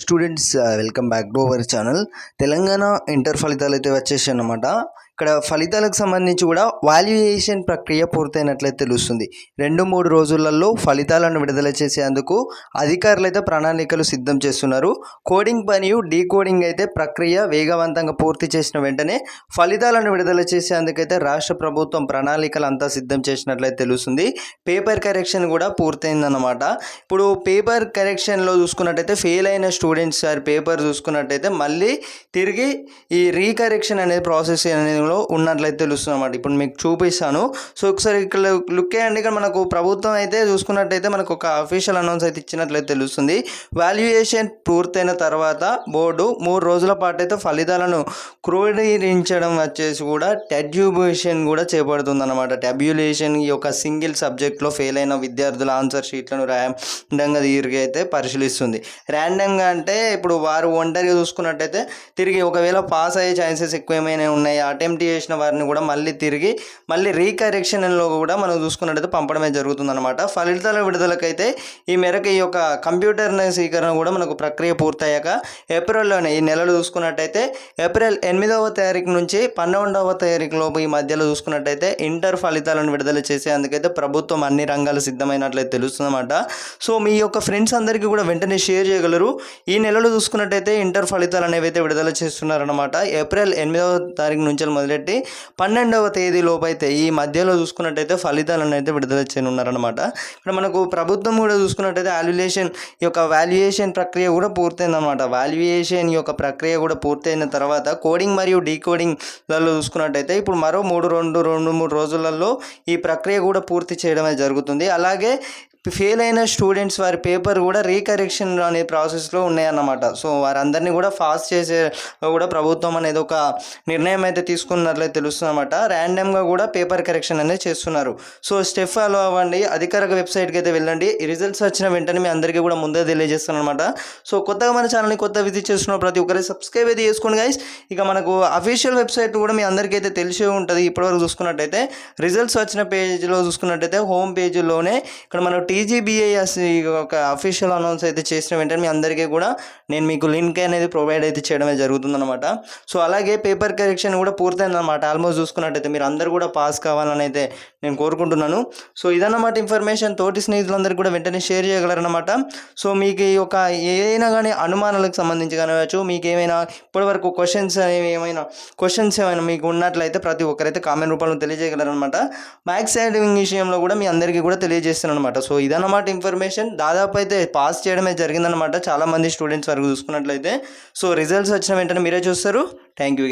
Students welcome back to our channel. Telangana inter ఫలితాలు అయితే వచ్చేసాయి అన్నమాట. ఇక్కడ ఫలితాలకు సంబంధించి కూడా వాల్యుయేషన్ ప్రక్రియ పూర్తయినట్లయితే తెలుస్తుంది. 2-3 రోజులలో ఫలితాలను విడుదల చేసేందుకు అధికారులు అయితే ప్రణాళికలు సిద్ధం చేస్తున్నారు. కోడింగ్ మరియు డీకోడింగ్ అయితే ప్రక్రియ వేగవంతంగా పూర్తి చేసిన వెంటనే ఫలితాలను విడుదల చేసేందుకైతే రాష్ట్ర ప్రభుత్వం ప్రణాళికలు అంతా సిద్ధం చేసినట్లయితే తెలుస్తుంది. పేపర్ కరెక్షన్ కూడా పూర్తయిందన్నమాట. ఇప్పుడు పేపర్ కరెక్షన్లో చూసుకున్నట్టయితే ఫెయిల్ అయిన స్టూడెంట్స్ పేపర్ చూసుకున్నట్టయితే మళ్ళీ తిరిగి ఈ రీకరెక్షన్ అనేది ప్రాసెస్ అనేది ఉన్నట్లయితే తెలుస్తుంది అన్నమాట. ఇప్పుడు మీకు చూపిస్తాను. సో ఒకసారి ఇక్కడ లుక్ చేయండి. ఇక్కడ మనకు ప్రభుత్వం అయితే చూసుకున్నట్టయితే మనకు ఒక అఫీషియల్ అనౌన్స్ అయితే ఇచ్చినట్లయితే తెలుస్తుంది. వాల్యుయేషన్ పూర్తయిన తర్వాత బోర్డు 3 రోజుల పాటు అయితే ఫలితాలను క్రోడీకరించడం వచ్చేసి కూడా టెబ్యులేషన్ కూడా చేపడుతుంది అన్నమాట. టెబ్యులేషన్ ఈ యొక్క సింగిల్ సబ్జెక్ట్లో ఫెయిల్ అయిన విద్యార్థుల ఆన్సర్ షీట్లను ర్యాండంగా తిరిగి అయితే పరిశీలిస్తుంది. ర్యాండంగా అంటే ఇప్పుడు వారు ఒంటరిగా చూసుకున్నట్టయితే తిరిగి ఒకవేళ పాస్ అయ్యే ఛాన్సెస్ ఎక్కువ ఏమైనా ఉన్నాయి, అటెంప్ట్ చేసిన వారిని కూడా మళ్ళీ రీకరెక్షన్లో కూడా మనం చూసుకున్నట్టయితే పంపడమే జరుగుతుందన్నమాట. ఫలితాల విడుదలకైతే ఈ మేరకు ఈ యొక్క కంప్యూటర్ స్వీకరణ కూడా మనకు ప్రక్రియ పూర్తయ్యాక ఏప్రిల్లోనే ఈ నెలలో చూసుకున్నట్టయితే ఏప్రిల్ 8వ తారీఖు నుంచి 12వ తారీఖు లోపు ఈ మధ్యలో చూసుకున్నట్టయితే ఇంటర్ ఫలితాలను విడుదల చేసేందుకైతే ప్రభుత్వం అన్ని రంగాలు సిద్ధమైనట్లయితే తెలుస్తుందన్నమాట. సో మీ యొక్క ఫ్రెండ్స్ అందరికీ కూడా వెంటనే షేర్ చేయగలరు. ఈ నెలలో చూసుకున్నట్టయితే ఇంటర్ ఫలితాలు అనేవి అయితే విడుదల చేస్తున్నారన్నమాట. ఏప్రిల్ 8వ తారీఖు నుంచి మొదలెట్టి 12వ తేదీ లోపు అయితే ఈ మధ్యలో చూసుకున్నట్టయితే ఫలితాలను అయితే విడుదల చేయనున్నారన్నమాట. ఇక్కడ మనకు ప్రభుత్వం కూడా చూసుకున్నట్టయితే వాల్యుయేషన్ ప్రక్రియ కూడా పూర్తయిందన్నమాట. వాల్యుయేషన్ యొక్క ప్రక్రియ కూడా పూర్తయిన తర్వాత కోడింగ్ మరియు డీకోడింగ్లలో చూసుకున్నట్టయితే ఇప్పుడు మరో 2-3 రోజులలో ఈ ప్రక్రియ కూడా పూర్తి చేయడమే జరుగుతుంది. అలాగే ఫెయిల్ అయిన స్టూడెంట్స్ వారి పేపర్ కూడా రీకరెక్షన్ అనే ప్రాసెస్లో ఉన్నాయన్నమాట. సో వారందరినీ కూడా ఫాస్ట్ చేసే కూడా ప్రభుత్వం అనేది ఒక నిర్ణయం అయితే తీసుకున్నట్లయితే తెలుస్తుంది అన్నమాట. ర్యాండమ్గా కూడా పేపర్ కరెక్షన్ అనేది చేస్తున్నారు. సో స్టెప్ ఫాలో అవ్వండి. అధికారిక వెబ్సైట్కి అయితే వెళ్ళండి. ఈ రిజల్ట్స్ వచ్చిన వెంటనే మీ అందరికీ కూడా ముందే తెలియజేస్తాను అనమాట. సో కొత్తగా మన ఛానల్ని విజిట్ చేస్తున్న ప్రతి ఒక్కరి సబ్స్క్రైబ్ అయితే చేసుకోండి గైస్. ఇక మనకు అఫీషియల్ వెబ్సైట్ కూడా మీ అందరికీ అయితే తెలిసే ఉంటుంది. ఇప్పటివరకు చూసుకున్నట్టయితే రిజల్ట్స్ వచ్చిన పేజ్లో చూసుకున్నట్టయితే హోమ్ పేజీలోనే ఇక్కడ మనం TGBAS ఒక అఫీషియల్ అనౌన్స్ అయితే చేసిన వెంటనే మీ అందరికీ కూడా నేను మీకు లింక్ అనేది ప్రొవైడ్ అయితే చేయడమే జరుగుతుందన్నమాట. సో అలాగే పేపర్ కరెక్షన్ కూడా పూర్తయిందన్నమాట. ఆల్మోస్ట్ చూసుకున్నట్టయితే మీరు అందరూ కూడా పాస్ కావాలని అయితే నేను కోరుకుంటున్నాను. సో ఇదన్నమాట ఇన్ఫర్మేషన్. తోటి స్నేహితులందరికీ కూడా వెంటనే షేర్ చేయగలరన్నమాట. సో మీకు ఈ యొక్క ఏదైనా కానీ అనుమానాలకు సంబంధించి కానివచ్చు, మీకు ఏమైనా ఇప్పటివరకు క్వశ్చన్స్ ఏమైనా మీకు ఉన్నట్లయితే ప్రతి ఒక్కరైతే కామెంట్ రూపంలో తెలియజేయగలరనమాట. మ్యాథ్స్ సైడింగ్ విషయంలో కూడా మీ అందరికీ కూడా తెలియజేస్తాను అనమాట. సో ఇదన్నమాట ఇన్ఫర్మేషన్. దాదాపు అయితే పాస్ చేయడమే జరిగిందనమాట చాలామంది స్టూడెంట్స్ వరకు చూసుకున్నట్లయితే. సో రిజల్ట్స్ వచ్చిన వెంటనే మీరే చూస్తారు. Thank you.